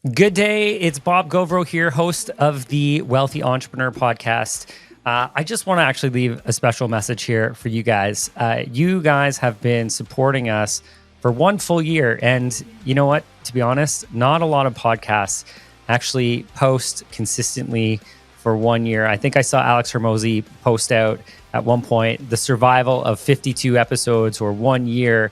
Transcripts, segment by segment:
Good day. It's Bob Govro here, host of the Wealthy Entrepreneur Podcast. I just want to actually leave a special message here for you guys. You guys have been supporting us for one full year. And you know what? To be honest, not a lot of podcasts actually post consistently for 1 year. I think I saw Alex Hermosi post out at one point, the survival of 52 episodes or 1 year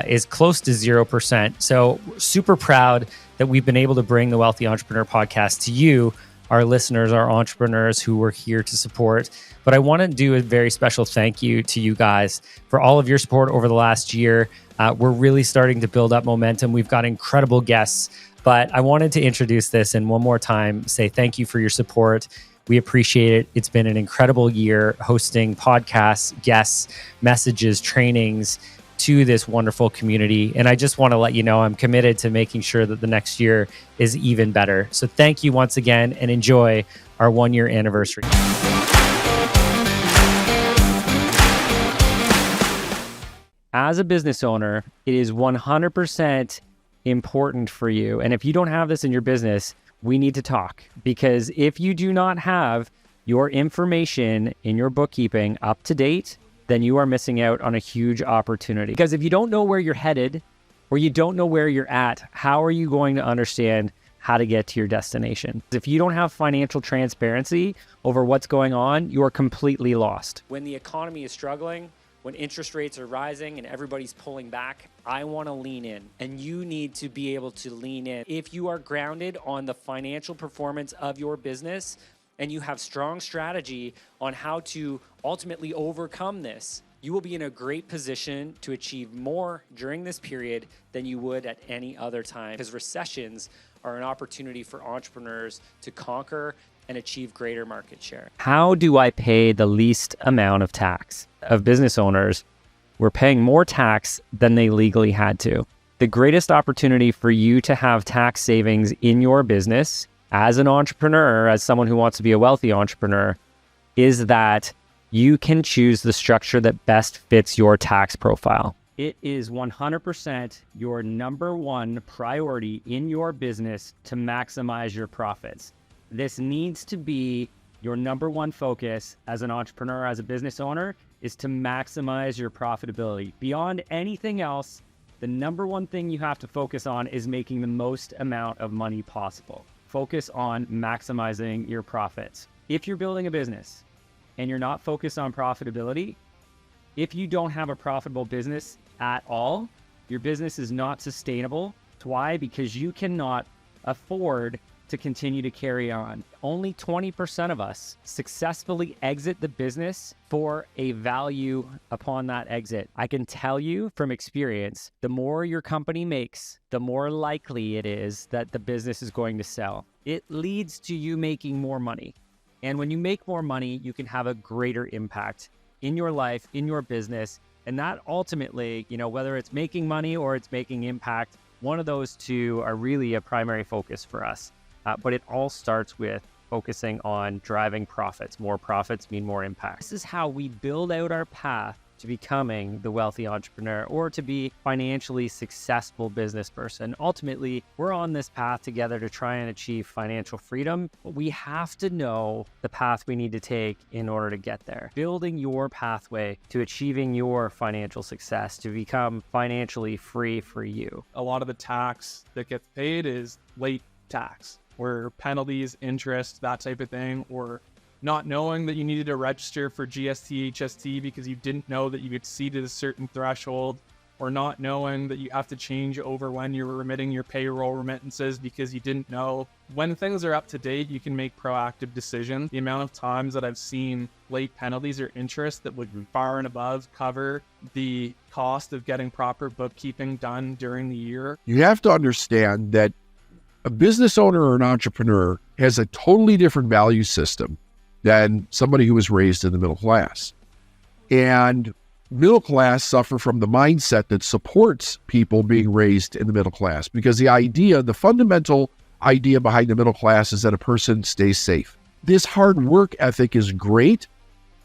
is close to 0%. So super proud that we've been able to bring the Wealthy Entrepreneur Podcast to you, our listeners, our entrepreneurs who we're here to support. But I want to do a very special thank you to you guys for all of your support over the last year. We're really starting to build up momentum. We've got incredible guests, but I wanted to introduce this and one more time say thank you for your support. We appreciate it. It's been an incredible year hosting podcasts, guests, messages, trainings to this wonderful community. And I just want to let you know I'm committed to making sure that the next year is even better. So thank you once again and enjoy our 1 year anniversary. As a business owner, it is 100% important for you. And if you don't have this in your business, we need to talk, because if you do not have your information in your bookkeeping up to date, then you are missing out on a huge opportunity. Because if you don't know where you're headed or you don't know where you're at, how are you going to understand how to get to your destination? If you don't have financial transparency over what's going on, you are completely lost. When the economy is struggling, when interest rates are rising and everybody's pulling back, I want to lean in, and you need to be able to lean in. If you are grounded on the financial performance of your business, and you have strong strategy on how to ultimately overcome this, you will be in a great position to achieve more during this period than you would at any other time, because recessions are an opportunity for entrepreneurs to conquer and achieve greater market share. How do I pay the least amount of tax? Of business owners, we're paying more tax than they legally had to. The greatest opportunity for you to have tax savings in your business as an entrepreneur, as someone who wants to be a wealthy entrepreneur, is that you can choose the structure that best fits your tax profile. It is 100% your number one priority in your business to maximize your profits. This needs to be your number one focus as an entrepreneur, as a business owner, is to maximize your profitability. Beyond anything else, the number one thing you have to focus on is making the most amount of money possible. Focus on maximizing your profits. If you're building a business and you're not focused on profitability, if you don't have a profitable business at all, your business is not sustainable. Why? Because you cannot afford to continue to carry on. Only 20% of us successfully exit the business for a value upon that exit. I can tell you from experience, the more your company makes, the more likely it is that the business is going to sell. It leads to you making more money. And when you make more money, you can have a greater impact in your life, in your business. And that ultimately, whether it's making money or it's making impact, one of those two are really a primary focus for us. But it all starts with focusing on driving profits. More profits mean more impact. This is how we build out our path to becoming the wealthy entrepreneur or to be financially successful business person. Ultimately, we're on this path together to try and achieve financial freedom, but we have to know the path we need to take in order to get there. Building your pathway to achieving your financial success to become financially free for you. A lot of the tax that gets paid is late tax, where penalties, interest, that type of thing, or not knowing that you needed to register for GST, HST because you didn't know that you exceeded a certain threshold, or not knowing that you have to change over when you're remitting your payroll remittances because you didn't know. When things are up to date, you can make proactive decisions. The amount of times that I've seen late penalties or interest that would far and above cover the cost of getting proper bookkeeping done during the year. You have to understand that a business owner or an entrepreneur has a totally different value system than somebody who was raised in the middle class. And middle class suffer from the mindset that supports people being raised in the middle class, because the fundamental idea behind the middle class is that a person stays safe. This hard work ethic is great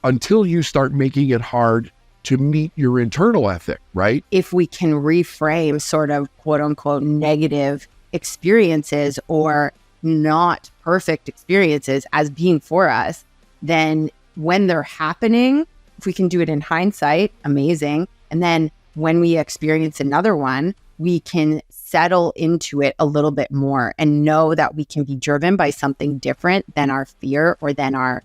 until you start making it hard to meet your internal ethic, right? If we can reframe sort of quote unquote negative experiences or not perfect experiences as being for us, then when they're happening, if we can do it in hindsight, amazing. And then when we experience another one, we can settle into it a little bit more and know that we can be driven by something different than our fear or than our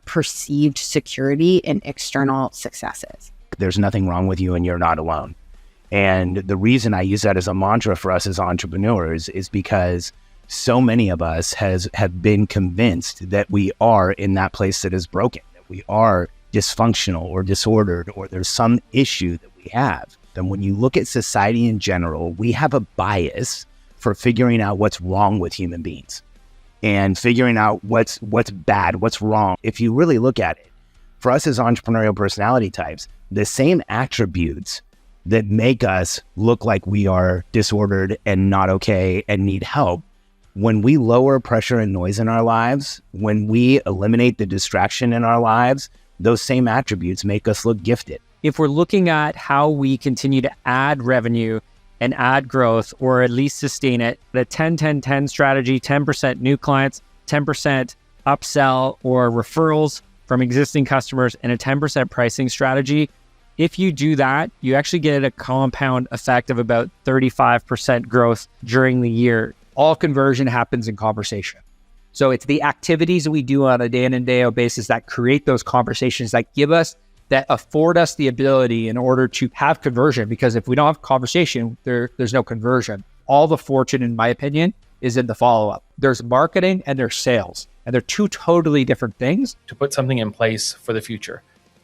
perceived security in external successes. There's nothing wrong with you and you're not alone. And the reason I use that as a mantra for us as entrepreneurs is because so many of us have been convinced that we are in that place that is broken, that we are dysfunctional or disordered, or there's some issue that we have. And when you look at society in general, we have a bias for figuring out what's wrong with human beings and figuring out what's bad, what's wrong. If you really look at it, for us as entrepreneurial personality types, the same attributes that make us look like we are disordered and not okay and need help, when we lower pressure and noise in our lives, when we eliminate the distraction in our lives, those same attributes make us look gifted. If we're looking at how we continue to add revenue and add growth, or at least sustain it, the 10-10-10 strategy, 10% new clients, 10% upsell or referrals from existing customers, and a 10% pricing strategy, if you do that, you actually get a compound effect of about 35% growth during the year. All conversion happens in conversation. So it's the activities that we do on a day in and day out basis that create those conversations that afford us the ability in order to have conversion. Because if we don't have conversation, there's no conversion. All the fortune, in my opinion, is in the follow-up. There's marketing and there's sales, and they're two totally different things. To put something in place for the future,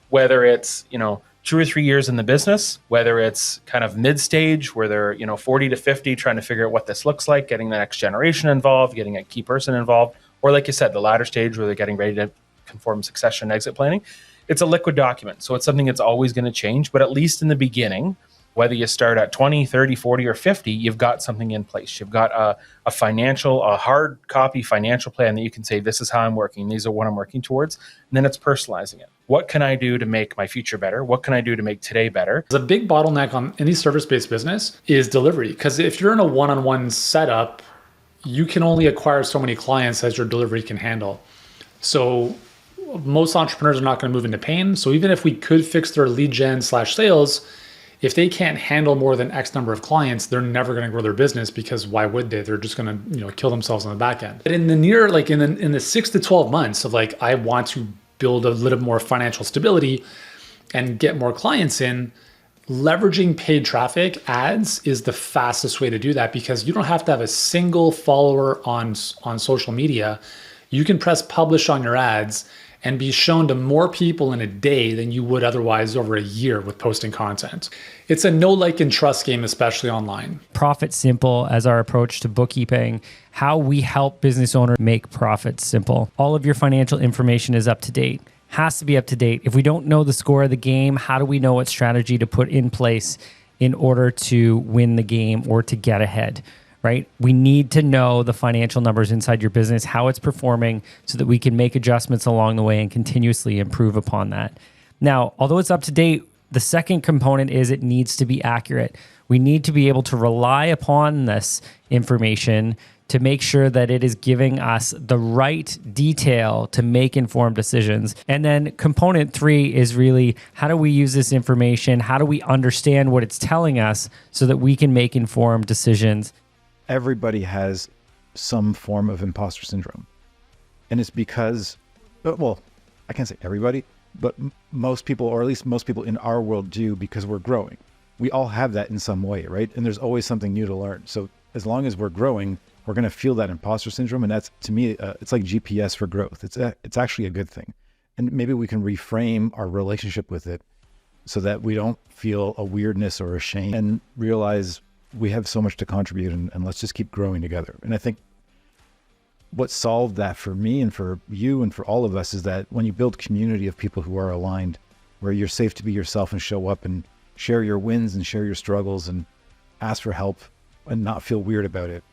whether it's, 2 or 3 years in the business, whether it's kind of mid-stage where they're, 40 to 50 trying to figure out what this looks like, getting the next generation involved, getting a key person involved, or like you said, the latter stage where they're getting ready to conform succession and exit planning. It's a liquid document. So it's something that's always going to change, but at least in the beginning, whether you start at 20, 30, 40, or 50, you've got something in place. You've got a hard copy financial plan that you can say, this is how I'm working. These are what I'm working towards. And then it's personalizing it. What can I do to make my future better? What can I do to make today better? The big bottleneck on any service-based business is delivery. Because if you're in a one-on-one setup, you can only acquire so many clients as your delivery can handle. So most entrepreneurs are not going to move into pain. So even if we could fix their lead gen / sales, if they can't handle more than X number of clients, they're never going to grow their business, because why would they? They're just going to, kill themselves on the back end. But in the near, in the 6 to 12 months of I want to build a little more financial stability and get more clients in, leveraging paid traffic ads is the fastest way to do that, because you don't have to have a single follower on social media. You can press publish on your ads and be shown to more people in a day than you would otherwise over a year with posting content. It's a know, like, and trust game, especially online. Profit simple as our approach to bookkeeping, how we help business owners make profits simple. All of your financial information is up to date, has to be up to date. If we don't know the score of the game, how do we know what strategy to put in place in order to win the game or to get ahead? Right? We need to know the financial numbers inside your business, how it's performing, so that we can make adjustments along the way and continuously improve upon that. Now, although it's up to date, the second component is it needs to be accurate. We need to be able to rely upon this information to make sure that it is giving us the right detail to make informed decisions. And then component 3 is really, how do we use this information? How do we understand what it's telling us so that we can make informed decisions? Everybody has some form of imposter syndrome. And it's because, well, I can't say everybody, but most people, or at least most people in our world do, because we're growing. We all have that in some way, right? And there's always something new to learn. So as long as we're growing, we're going to feel that imposter syndrome. And that's, to me, it's like GPS for growth. It's actually a good thing. And maybe we can reframe our relationship with it so that we don't feel a weirdness or a shame, and realize we have so much to contribute, and let's just keep growing together. And I think what solved that for me and for you and for all of us is that when you build community of people who are aligned, where you're safe to be yourself and show up and share your wins and share your struggles and ask for help and not feel weird about it,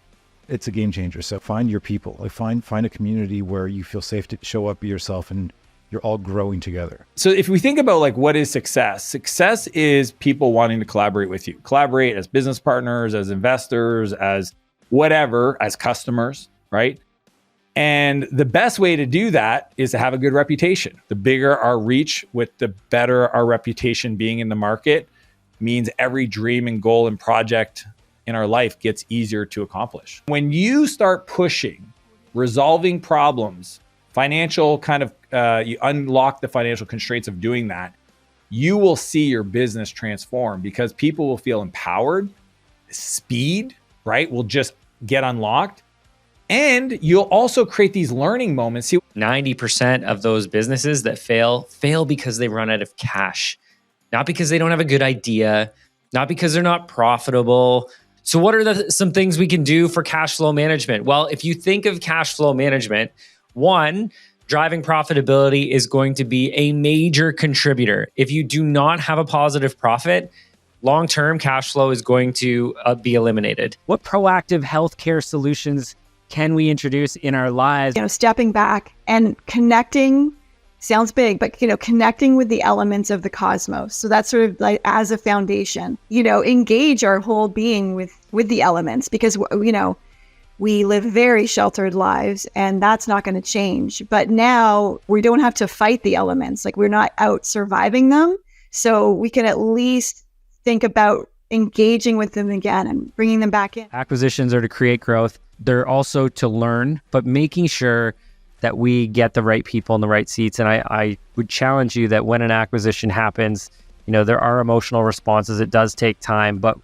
it's a game changer. So find your people. Find a community where you feel safe to show up, be yourself, and you're all growing together. So if we think about what is success? Success is people wanting to collaborate with you. Collaborate as business partners, as investors, as whatever as customers, right? And the best way to do that is to have a good reputation. The bigger our reach, with the better our reputation being in the market, means every dream and goal and project in our life gets easier to accomplish. When you start pushing, resolving problems, financial you unlock the financial constraints of doing that, you will see your business transform because people will feel empowered. Speed, right, will just get unlocked. And you'll also create these learning moments. See, 90% of those businesses that fail because they run out of cash, not because they don't have a good idea, not because they're not profitable. So what are some things we can do for cash flow management? Well, if you think of cash flow management, one, driving profitability is going to be a major contributor. If you do not have a positive profit, long-term cash flow is going to be eliminated. What proactive healthcare solutions can we introduce in our lives? Stepping back and connecting sounds big, but, connecting with the elements of the cosmos. So that's sort of like as a foundation, engage our whole being with the elements, because, we live very sheltered lives and that's not going to change. But now we don't have to fight the elements. Like, we're not out surviving them. So we can at least think about engaging with them again and bringing them back in. Acquisitions are to create growth. They're also to learn, but making sure that we get the right people in the right seats. And I would challenge you that when an acquisition happens, there are emotional responses. It does take time, but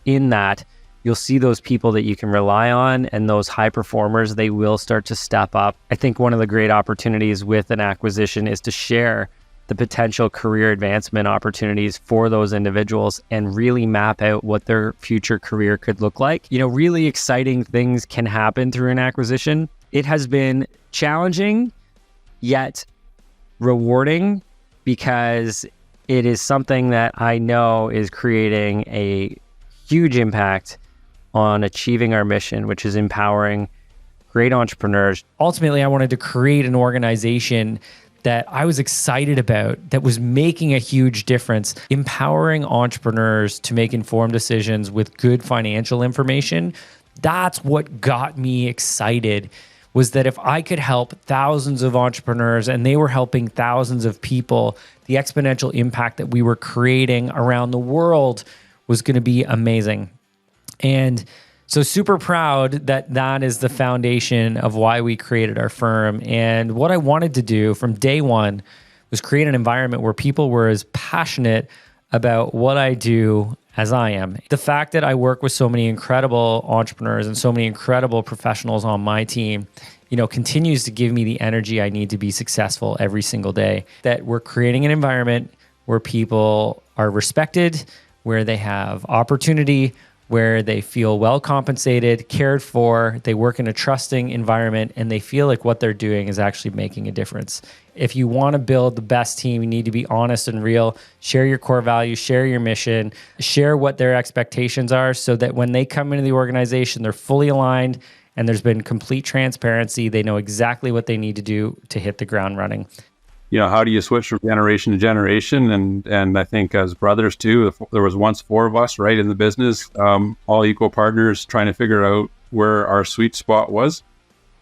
in that, you'll see those people that you can rely on, and those high performers, they will start to step up. I think one of the great opportunities with an acquisition is to share the potential career advancement opportunities for those individuals and really map out what their future career could look like. Really exciting things can happen through an acquisition. It has been challenging, yet rewarding, because it is something that I know is creating a huge impact on achieving our mission, which is empowering great entrepreneurs. Ultimately, I wanted to create an organization that I was excited about, that was making a huge difference, empowering entrepreneurs to make informed decisions with good financial information. That's what got me excited, was that if I could help thousands of entrepreneurs and they were helping thousands of people, the exponential impact that we were creating around the world was going to be amazing. And so super proud that that is the foundation of why we created our firm. And what I wanted to do from day one was create an environment where people were as passionate about what I do as I am. The fact that I work with so many incredible entrepreneurs and so many incredible professionals on my team, continues to give me the energy I need to be successful every single day. That we're creating an environment where people are respected, where they have opportunity, where they feel well compensated, cared for, they work in a trusting environment, and they feel like what they're doing is actually making a difference. If you want to build the best team, you need to be honest and real, share your core values, share your mission, share what their expectations are, so that when they come into the organization, they're fully aligned and there's been complete transparency. They know exactly what they need to do to hit the ground running. How do you switch from generation to generation? And I think as brothers too, there was once four of us, right, in the business, all equal partners, trying to figure out where our sweet spot was.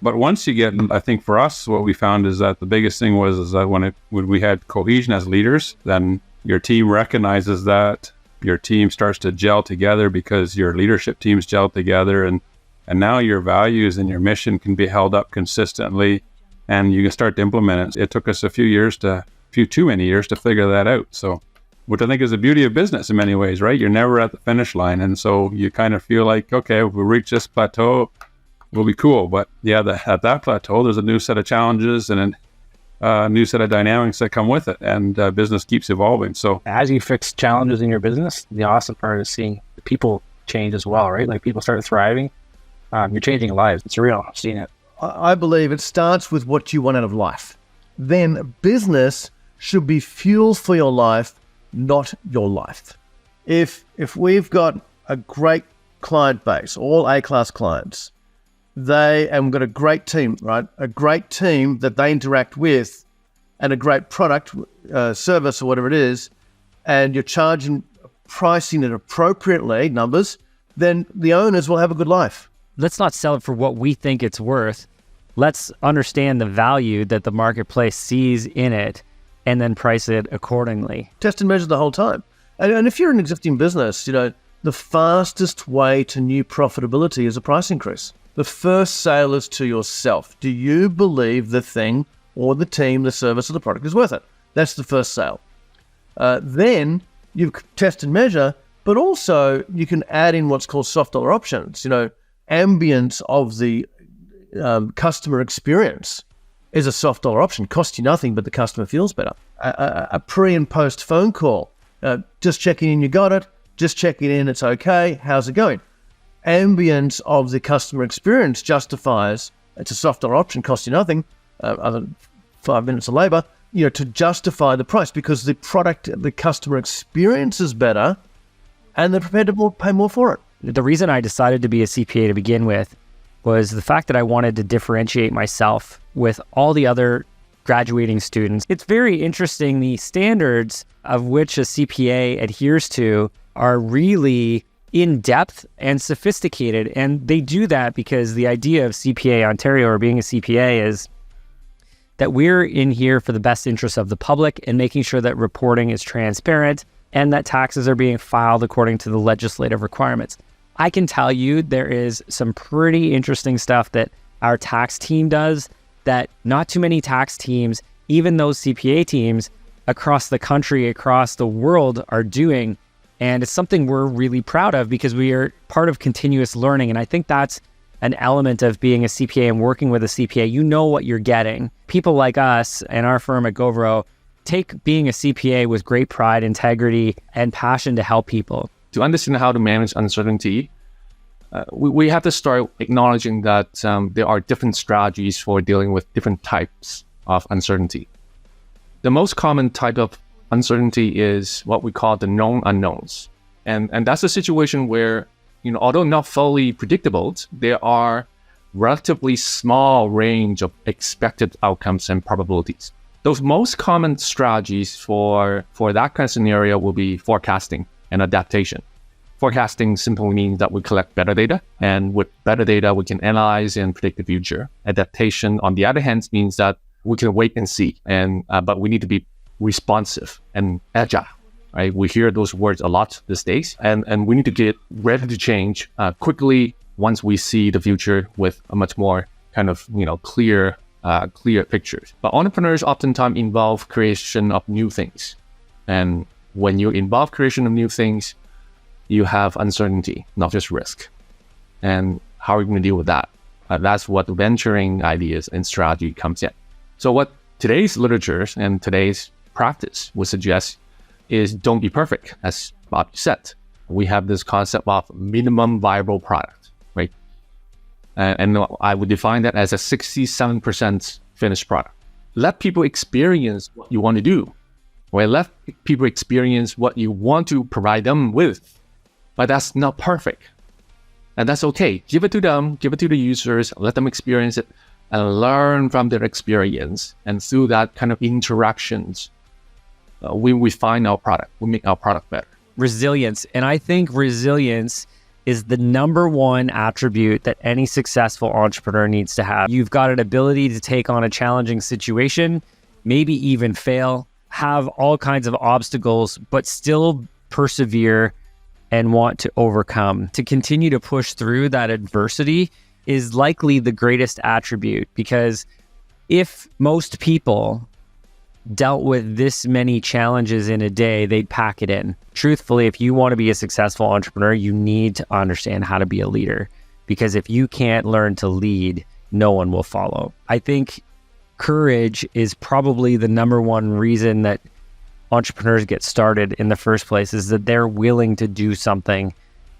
But once you get, I think for us, what we found is that the biggest thing was that when we had cohesion as leaders, then your team recognizes that, your team starts to gel together because your leadership teams gel together, and now your values and your mission can be held up consistently, and you can start to implement it. It took us too many years to figure that out. So, which I think is the beauty of business in many ways, right? You're never at the finish line. And so you kind of feel like, okay, if we reach this plateau, we'll be cool. But yeah, at that plateau, there's a new set of challenges and a new set of dynamics that come with it. And business keeps evolving. So as you fix challenges in your business, the awesome part is seeing people change as well, right? Like, people start thriving. You're changing lives. It's real. I've seen it. I believe it starts with what you want out of life. Then business should be fuel for your life, not your life. If we've got a great client base, all A-class clients, and we've got a great team, right? A great team that they interact with, and a great product, service, or whatever it is, and you're pricing it appropriately, numbers, then the owners will have a good life. let's not sell it for what we think it's worth. Let's understand the value that the marketplace sees in it and then price it accordingly. Test and measure the whole time. And if you're an existing business, the fastest way to new profitability is a price increase. The first sale is to yourself. Do you believe the thing or the team, the service or the product is worth it? That's the first sale. Then you test and measure, but also you can add in what's called soft dollar options. Ambience of the customer experience is a soft dollar option. Costs you nothing, but the customer feels better. A pre and post phone call. Just checking in, you got it. Just checking in, it's okay. How's it going? Ambience of the customer experience justifies, it's a soft dollar option, costs you nothing, other than 5 minutes of labor, to justify the price because the product, the customer experience is better and they're prepared to pay more for it. The reason I decided to be a CPA to begin with was the fact that I wanted to differentiate myself with all the other graduating students. It's very interesting. The standards of which a CPA adheres to are really in-depth and sophisticated. And they do that because the idea of CPA Ontario or being a CPA is that we're in here for the best interest of the public and making sure that reporting is transparent and that taxes are being filed according to the legislative requirements. I can tell you there is some pretty interesting stuff that our tax team does that not too many tax teams, even those CPA teams across the country, across the world are doing. And it's something we're really proud of because we are part of continuous learning. And I think that's an element of being a CPA and working with a CPA. You know what you're getting. People like us and our firm at Govro take being a CPA with great pride, integrity, and passion to help people. To understand how to manage uncertainty, we have to start acknowledging that there are different strategies for dealing with different types of uncertainty. The most common type of uncertainty is what we call the known unknowns. And that's a situation where, although not fully predictable, there are relatively small range of expected outcomes and probabilities. Those most common strategies for that kind of scenario will be forecasting and adaptation. Forecasting simply means that we collect better data, and with better data, we can analyze and predict the future. Adaptation, on the other hand, means that we can wait and see, but we need to be responsive and agile. Right? We hear those words a lot these days, and we need to get ready to change quickly once we see the future with a much more kind of clear pictures. But entrepreneurs oftentimes involve creation of new things, and when you involve creation of new things, you have uncertainty, not just risk. And how are you going to deal with that? That's what venturing ideas and strategy comes in. So what today's literature and today's practice would suggest is don't be perfect, as Bob said. We have this concept of minimum viable product, right? And I would define that as a 67% finished product. Let people experience what you want to do, right? Let people experience what you want to provide them with. But that's not perfect. And that's okay. Give it to them, give it to the users, let them experience it and learn from their experience. And through that kind of interactions, we refine our product, we make our product better. Resilience. And I think resilience is the number one attribute that any successful entrepreneur needs to have. You've got an ability to take on a challenging situation, maybe even fail, have all kinds of obstacles, but still persevere and want to overcome. To continue to push through that adversity is likely the greatest attribute, because if most people dealt with this many challenges in a day, they'd pack it in. Truthfully, if you want to be a successful entrepreneur, you need to understand how to be a leader, because if you can't learn to lead, no one will follow. I think courage is probably the number one reason that entrepreneurs get started in the first place, is that they're willing to do something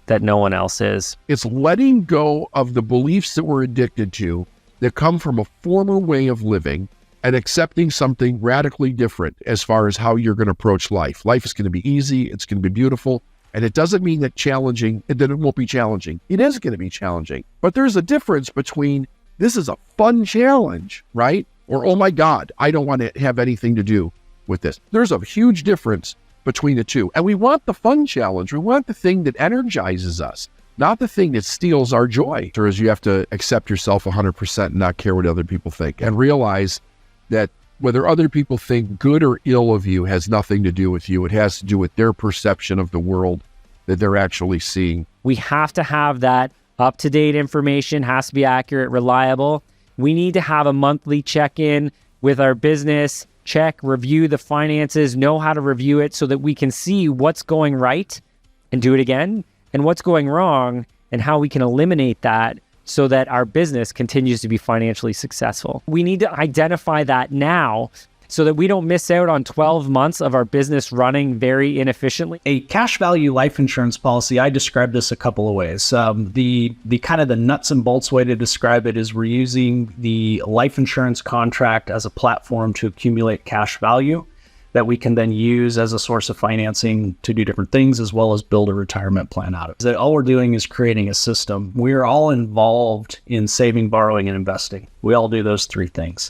that no one else is. It's letting go of the beliefs that we're addicted to that come from a former way of living and accepting something radically different as far as how you're going to approach life. Life is going to be easy. It's going to be beautiful. And it doesn't mean that it won't be challenging. It is going to be challenging. But there's a difference between this is a fun challenge, right? Or, oh my God, I don't want to have anything to do with this. There's a huge difference between the two. And we want the fun challenge. We want the thing that energizes us. not the thing that steals our joy. Or is you have to accept yourself 100% and not care what other people think, and realize that whether other people think good or ill of you has nothing to do with you. It has to do with their perception of the world that they're actually seeing. We have to have that up-to-date information, has to be accurate, reliable. We need to have a monthly check-in with our business, review the finances, know how to review it so that we can see what's going right and do it again, and what's going wrong and how we can eliminate that so that our business continues to be financially successful. We need to identify that now so that we don't miss out on 12 months of our business running very inefficiently. A cash value life insurance policy, I describe this a couple of ways. The kind of the nuts and bolts way to describe it is we're using the life insurance contract as a platform to accumulate cash value that we can then use as a source of financing to do different things, as well as build a retirement plan out of it. All we're doing is creating a system. We're all involved in saving, borrowing, and investing. We all do those three things.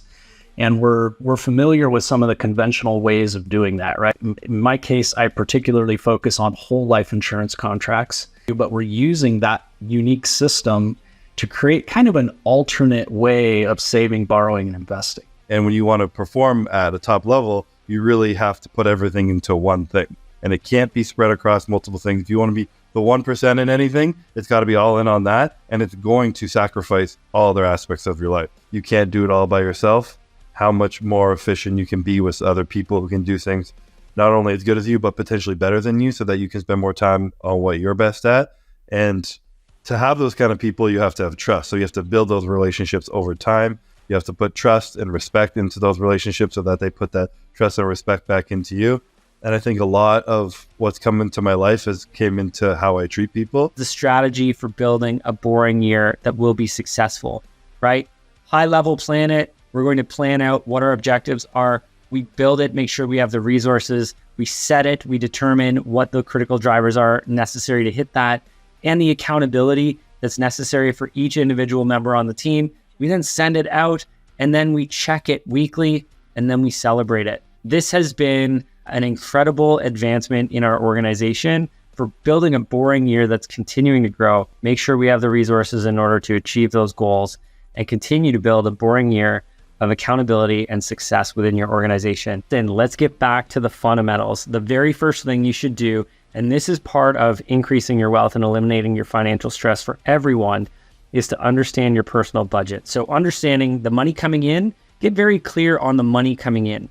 And we're familiar with some of the conventional ways of doing that, right? In my case, I particularly focus on whole life insurance contracts, but we're using that unique system to create kind of an alternate way of saving, borrowing, and investing. And when you want to perform at a top level, you really have to put everything into one thing. And it can't be spread across multiple things. If you want to be the 1% in anything, it's got to be all in on that. And it's going to sacrifice all other aspects of your life. You can't do it all by yourself. How much more efficient you can be with other people who can do things not only as good as you, but potentially better than you, so that you can spend more time on what you're best at. And to have those kind of people, you have to have trust. So you have to build those relationships over time. You have to put trust and respect into those relationships so that they put that trust and respect back into you. And I think a lot of what's come into my life came into how I treat people. The strategy for building a boring year that will be successful, right? High level plan it. We're going to plan out what our objectives are. We build it, make sure we have the resources. We set it. We determine what the critical drivers are necessary to hit that, and the accountability that's necessary for each individual member on the team. We then send it out, and then we check it weekly, and then we celebrate it. This has been an incredible advancement in our organization for building a boring year that's continuing to grow. Make sure we have the resources in order to achieve those goals and continue to build a boring year of accountability and success within your organization. Then let's get back to the fundamentals. The very first thing you should do, and this is part of increasing your wealth and eliminating your financial stress for everyone, is to understand your personal budget. So understanding the money coming in, get very clear on the money coming in.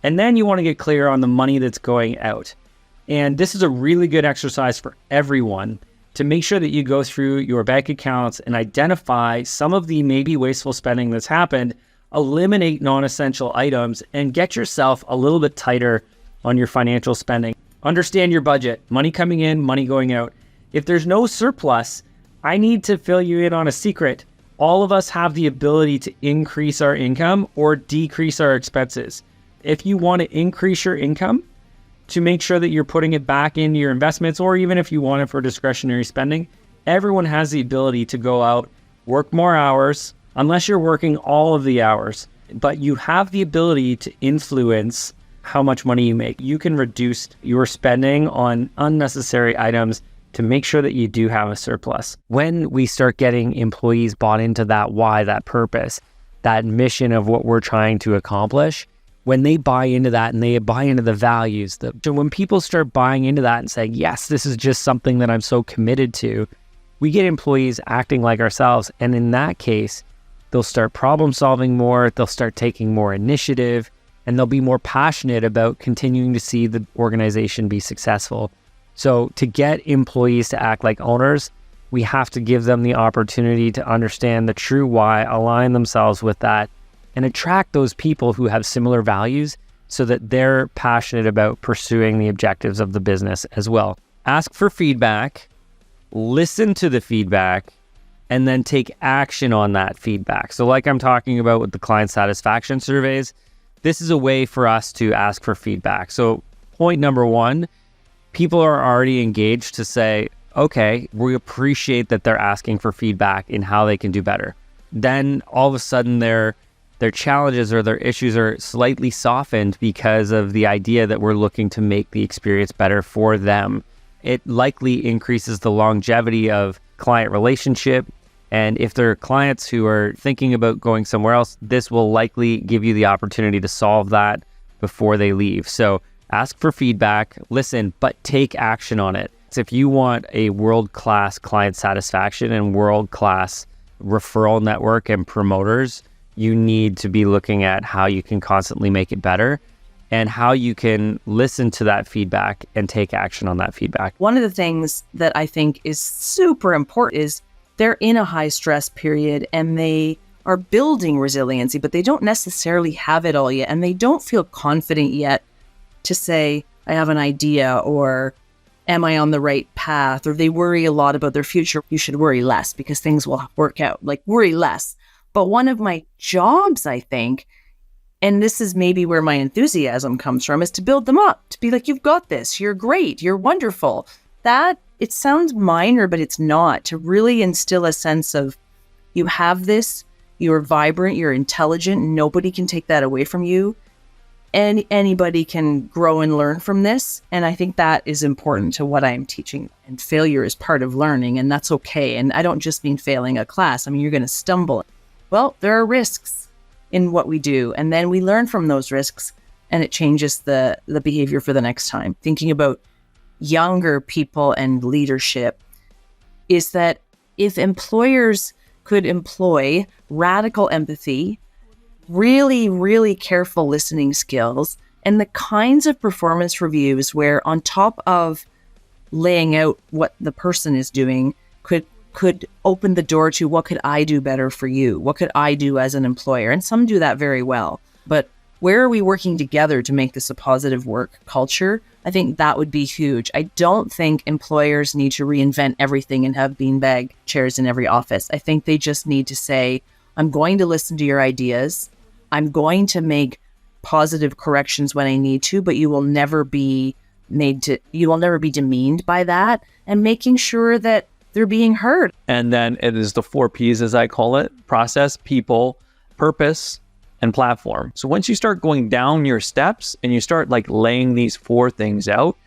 And then you want to get clear on the money that's going out. And this is a really good exercise for everyone to make sure that you go through your bank accounts and identify some of the maybe wasteful spending that's happened, eliminate non-essential items, and get yourself a little bit tighter on your financial spending. Understand your budget, money coming in, money going out. If there's no surplus, I need to fill you in on a secret. All of us have the ability to increase our income or decrease our expenses. If you want to increase your income to make sure that you're putting it back into your investments, or even if you want it for discretionary spending, everyone has the ability to go out, work more hours, unless you're working all of the hours, but you have the ability to influence how much money you make. You can reduce your spending on unnecessary items to make sure that you do have a surplus. When we start getting employees bought into that why, that purpose, that mission of what we're trying to accomplish, when they buy into that and they buy into the values, when people start buying into that and saying, yes, this is just something that I'm so committed to, we get employees acting like ourselves. And in that case, they'll start problem solving more, they'll start taking more initiative, and they'll be more passionate about continuing to see the organization be successful. So to get employees to act like owners, we have to give them the opportunity to understand the true why, align themselves with that, and attract those people who have similar values so that they're passionate about pursuing the objectives of the business as well. Ask for feedback, listen to the feedback, and then take action on that feedback. So like I'm talking about with the client satisfaction surveys, this is a way for us to ask for feedback. So point number one, people are already engaged to say, okay, we appreciate that they're asking for feedback in how they can do better. Then all of a sudden their challenges or their issues are slightly softened because of the idea that we're looking to make the experience better for them. It likely increases the longevity of client relationship. And if there are clients who are thinking about going somewhere else, this will likely give you the opportunity to solve that before they leave. So ask for feedback, listen, but take action on it. So if you want a world-class client satisfaction and world-class referral network and promoters, you need to be looking at how you can constantly make it better and how you can listen to that feedback and take action on that feedback. One of the things that I think is super important is they're in a high stress period and they are building resiliency, but they don't necessarily have it all yet. And they don't feel confident yet to say, I have an idea, or am I on the right path? Or they worry a lot about their future. You should worry less because things will work out. Like, worry less. But one of my jobs, I think, and this is maybe where my enthusiasm comes from, is to build them up, to be like, you've got this, you're great, you're wonderful. That, it sounds minor, but it's not. To really instill a sense of, you have this, you're vibrant, you're intelligent, nobody can take that away from you. And anybody can grow and learn from this. And I think that is important to what I'm teaching. And failure is part of learning, and that's okay. And I don't just mean failing a class. I mean, you're going to stumble. Well, there are risks in what we do. And then we learn from those risks, and it changes the behavior for the next time. Thinking about younger people and leadership is that if employers could employ radical empathy, really, really careful listening skills, and the kinds of performance reviews where, on top of laying out what the person is doing, could open the door to, what could I do better for you? What could I do as an employer? And some do that very well. But where are we working together to make this a positive work culture? I think that would be huge. I don't think employers need to reinvent everything and have beanbag chairs in every office. I think they just need to say, I'm going to listen to your ideas. I'm going to make positive corrections when I need to, but you will never be demeaned by that, and making sure that they're being heard. And then it is the 4 Ps, as I call it: process, people, purpose, and platform. So once you start going down your steps and you start like laying these 4 things out,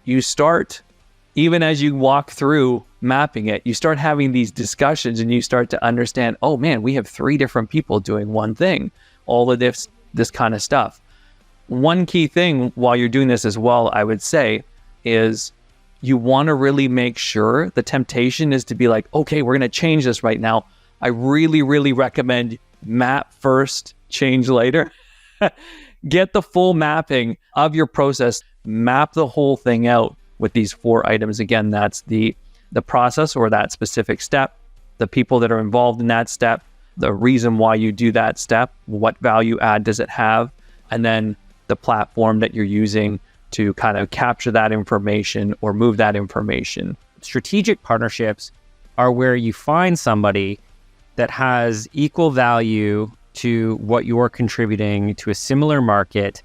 you start, even as you walk through mapping it, you start having these discussions and you start to understand, oh man, we have 3 different people doing one thing, all of this kind of stuff. One key thing while you're doing this as well, I would say, is you want to really make sure, the temptation is to be like, okay, we're going to change this right now. I really, really recommend map first, change later. Get the full mapping of your process, map the whole thing out with these 4 items. Again, that's the process or that specific step, the people that are involved in that step, the reason why you do that step, what value add does it have, and then the platform that you're using to kind of capture that information or move that information. Strategic partnerships are where you find somebody that has equal value to what you're contributing to a similar market,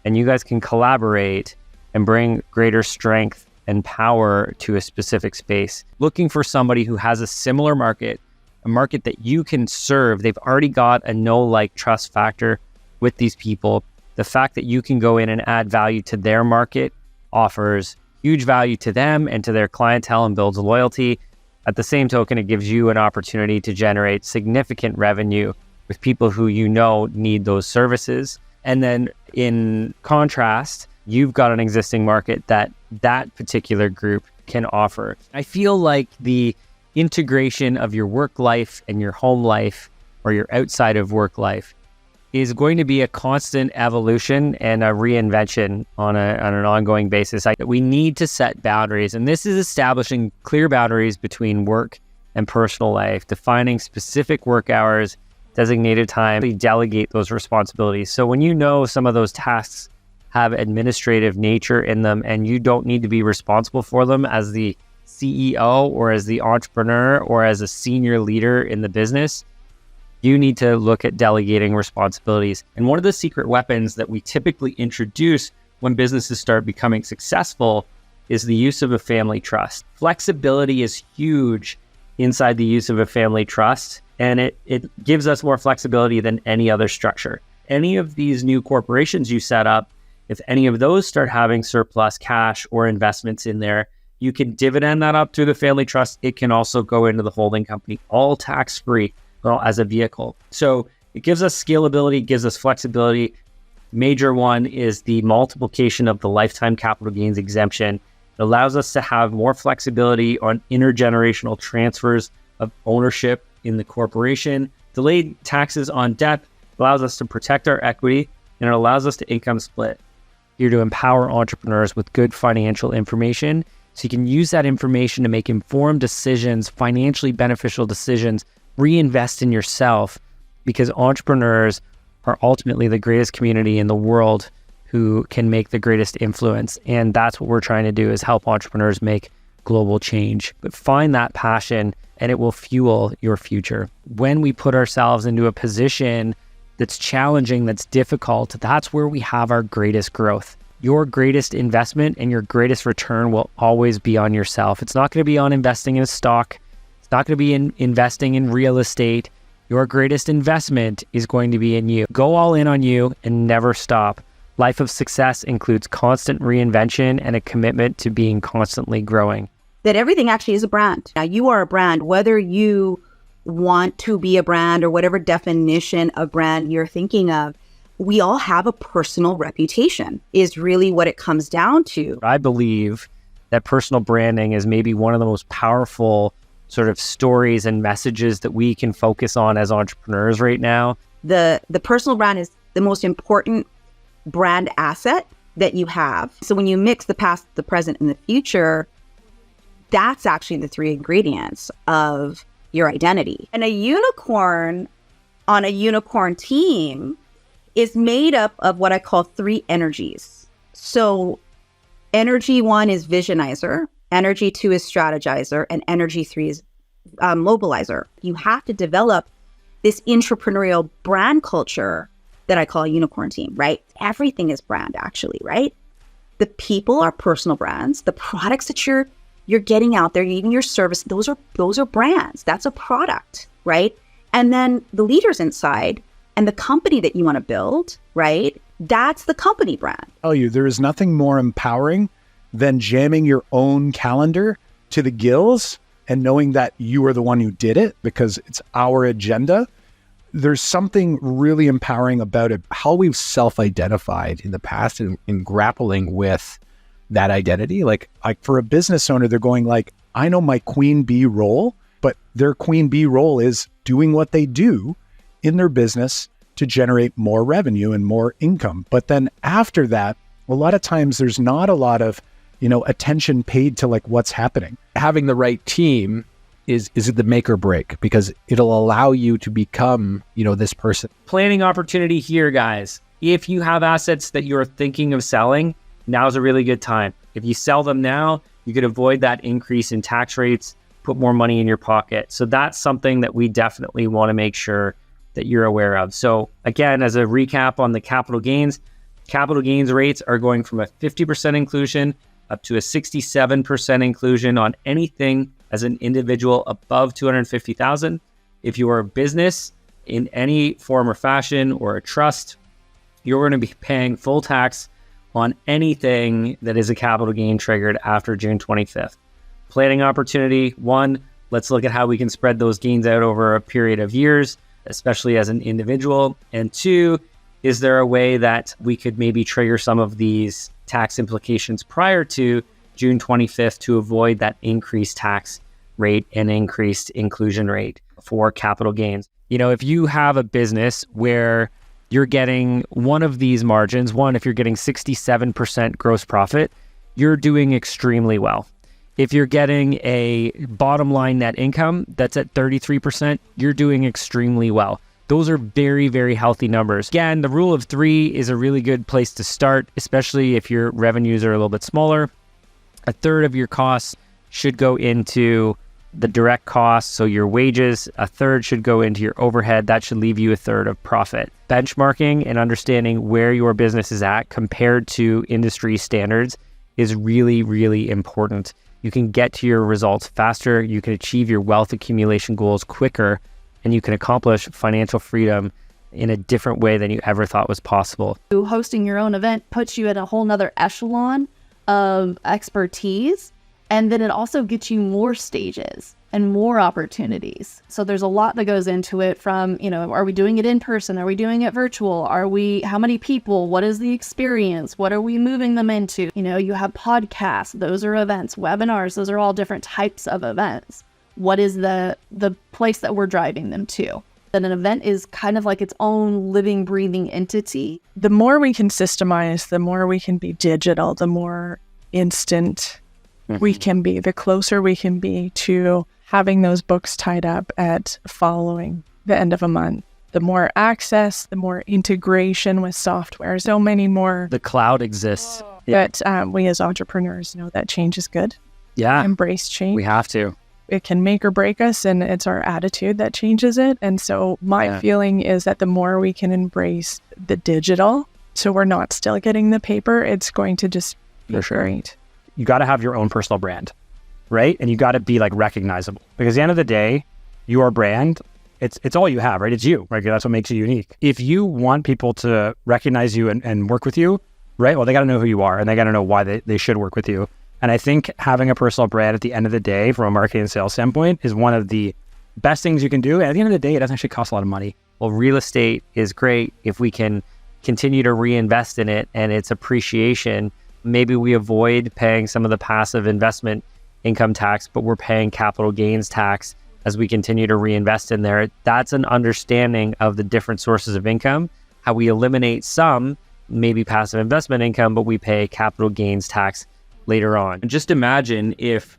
and you guys can collaborate and bring greater strength and power to a specific space. Looking for somebody who has a similar market, a market that you can serve. They've already got a know, like, trust factor with these people. The fact that you can go in and add value to their market offers huge value to them and to their clientele and builds loyalty. At the same token, it gives you an opportunity to generate significant revenue with people who you know need those services. And then in contrast, you've got an existing market that particular group can offer. I feel like the integration of your work life and your home life, or your outside of work life, is going to be a constant evolution and a reinvention on an ongoing basis. We need to set boundaries, and this is establishing clear boundaries between work and personal life, defining specific work hours, designated time, to delegate those responsibilities. So when you know some of those tasks have administrative nature in them and you don't need to be responsible for them as the CEO or as the entrepreneur or as a senior leader in the business, you need to look at delegating responsibilities. And one of the secret weapons that we typically introduce when businesses start becoming successful is the use of a family trust. Flexibility is huge inside the use of a family trust, and it gives us more flexibility than any other structure. Any of these new corporations you set up, if any of those start having surplus cash or investments in there, You can dividend that up through the family trust. It can also go into the holding company, all tax-free, well, as a vehicle. So it gives us scalability, gives us flexibility. Major one is the multiplication of the lifetime capital gains exemption. It allows us to have more flexibility on intergenerational transfers of ownership in the corporation. Delayed taxes on debt allows us to protect our equity, and it allows us to income split. Here to empower entrepreneurs with good financial information, so you can use that information to make informed decisions, financially beneficial decisions, reinvest in yourself, because entrepreneurs are ultimately the greatest community in the world who can make the greatest influence. And that's what we're trying to do, is help entrepreneurs make global change. But find that passion and it will fuel your future. When we put ourselves into a position that's challenging, that's difficult, that's where we have our greatest growth. Your greatest investment and your greatest return will always be on yourself. It's not going to be on investing in a stock. It's not going to be in investing in real estate. Your greatest investment is going to be in you. Go all in on you and never stop. Life of success includes constant reinvention and a commitment to being constantly growing. That everything actually is a brand. Now, you are a brand, whether you want to be a brand or whatever definition of brand you're thinking of. We all have a personal reputation, is really what it comes down to. I believe that personal branding is maybe one of the most powerful sort of stories and messages that we can focus on as entrepreneurs right now. The personal brand is the most important brand asset that you have. So when you mix the past, the present, and the future, that's actually the three ingredients of your identity. And a unicorn on a unicorn team is made up of what I call three energies. So energy one is visionizer, energy two is strategizer, and energy three is mobilizer. You have to develop this entrepreneurial brand culture that I call a unicorn team, right? Everything is brand, actually, right? The people are personal brands. The products that you're getting out there, even your service, those are brands. That's a product, right? And then the leaders inside and the company that you want to build, right? That's the company brand. Tell you, there is nothing more empowering than jamming your own calendar to the gills and knowing that you are the one who did it because it's our agenda. There's something really empowering about it, how we've self-identified in the past in grappling with that identity. Like for a business owner, they're going like, I know my queen bee role, but their queen bee role is doing what they do in their business to generate more revenue and more income. But then after that, a lot of times there's not a lot of, attention paid to like what's happening. Having the right team is the make or break, because it'll allow you to become, this person. Planning opportunity here, guys. If you have assets that you're thinking of selling, now's a really good time. If you sell them now, you could avoid that increase in tax rates, put more money in your pocket. So that's something that we definitely want to make sure that you're aware of. So again, as a recap on the capital gains rates are going from a 50% inclusion up to a 67% inclusion on anything as an individual above 250,000. If you are a business in any form or fashion or a trust, you're going to be paying full tax on anything that is a capital gain triggered after June 25th. Planning opportunity, one, let's look at how we can spread those gains out over a period of years, especially as an individual. And two, is there a way that we could maybe trigger some of these tax implications prior to June 25th to avoid that increased tax rate and increased inclusion rate for capital gains? If you have a business where you're getting one of these margins, if you're getting 67% gross profit, you're doing extremely well. If you're getting a bottom line net income that's at 33%, you're doing extremely well. Those are very, very healthy numbers. Again, the rule of three is a really good place to start, especially if your revenues are a little bit smaller. A third of your costs should go into the direct costs, so your wages. A third should go into your overhead. That should leave you a third of profit. Benchmarking and understanding where your business is at compared to industry standards is really, really important. You can get to your results faster. You can achieve your wealth accumulation goals quicker, and you can accomplish financial freedom in a different way than you ever thought was possible. Hosting your own event puts you at a whole nother echelon of expertise And then it also gets you more stages and more opportunities. So there's a lot that goes into it from, are we doing it in person? Are we doing it virtual? How many people? What is the experience? What are we moving them into? You have podcasts, those are events, webinars, those are all different types of events. What is the place that we're driving them to? That an event is kind of like its own living, breathing entity. The more we can systemize, the more we can be digital, the more instant we can be, the closer we can be to having those books tied up at following the end of a month. The more access, the more integration with software, so many more. The cloud exists. But we as entrepreneurs know that change is good. Yeah. Embrace change. We have to. It can make or break us, and it's our attitude that changes it. And so my feeling is that the more we can embrace the digital, so we're not still getting the paper, it's going to just be great. You got to have your own personal brand, right? And you got to be like recognizable, because at the end of the day, your brand, it's all you have, right? It's you, right? That's what makes you unique. If you want people to recognize you and work with you, right? Well, they got to know who you are, and they got to know why they should work with you. And I think having a personal brand at the end of the day, from a marketing and sales standpoint, is one of the best things you can do. And at the end of the day, it doesn't actually cost a lot of money. Well, real estate is great if we can continue to reinvest in it and its appreciation. Maybe we avoid paying some of the passive investment income tax, but we're paying capital gains tax as we continue to reinvest in there. That's an understanding of the different sources of income, how we eliminate some, maybe passive investment income, but we pay capital gains tax later on. And just imagine if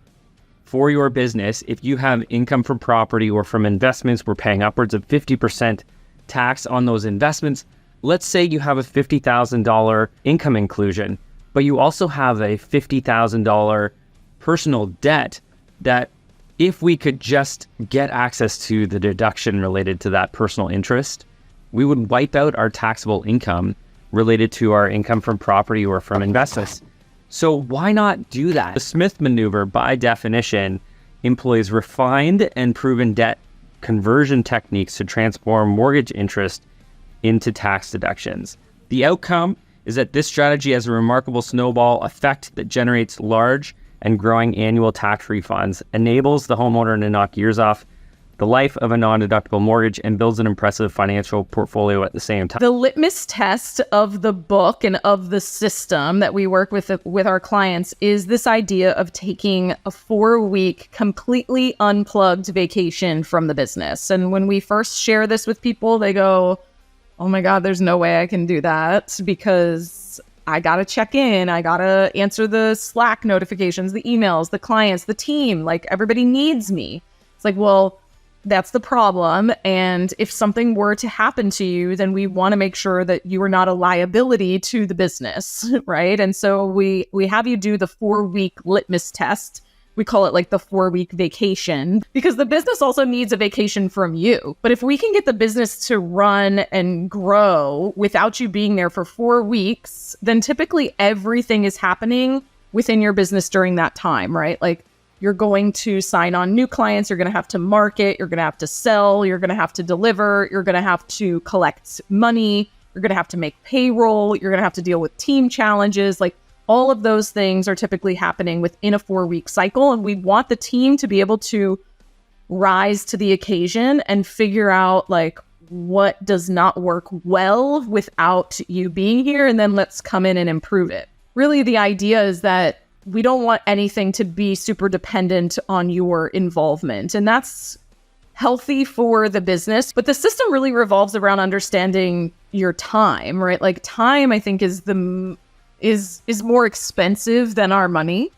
for your business, if you have income from property or from investments, we're paying upwards of 50% tax on those investments. Let's say you have a $50,000 income inclusion, but you also have a $50,000 personal debt that if we could just get access to the deduction related to that personal interest, we would wipe out our taxable income related to our income from property or from investments. So why not do that? The Smith maneuver, by definition, employs refined and proven debt conversion techniques to transform mortgage interest into tax deductions. The outcome is that this strategy has a remarkable snowball effect that generates large and growing annual tax refunds, enables the homeowner to knock years off the life of a non-deductible mortgage, and builds an impressive financial portfolio at the same time. The litmus test of the book and of the system that we work with our clients is this idea of taking a 4-week completely unplugged vacation from the business. And when we first share this with people, they go, oh my God, there's no way I can do that, because I got to check in. I got to answer the Slack notifications, the emails, the clients, the team, like everybody needs me. It's like, well, that's the problem. And if something were to happen to you, then we want to make sure that you are not a liability to the business, right? And so we have you do the 4-week litmus test. We call it like the 4-week vacation, because the business also needs a vacation from you. But if we can get the business to run and grow without you being there for 4 weeks, then typically everything is happening within your business during that time, right? Like, you're going to sign on new clients, you're going to have to market, you're going to have to sell, you're going to have to deliver, you're going to have to collect money, you're going to have to make payroll, you're going to have to deal with team challenges. Like, all of those things are typically happening within a 4-week cycle. And we want the team to be able to rise to the occasion and figure out like what does not work well without you being here. And then let's come in and improve it. Really, the idea is that we don't want anything to be super dependent on your involvement. And that's healthy for the business. But the system really revolves around understanding your time, right? Like, time, I think, is more expensive than our money.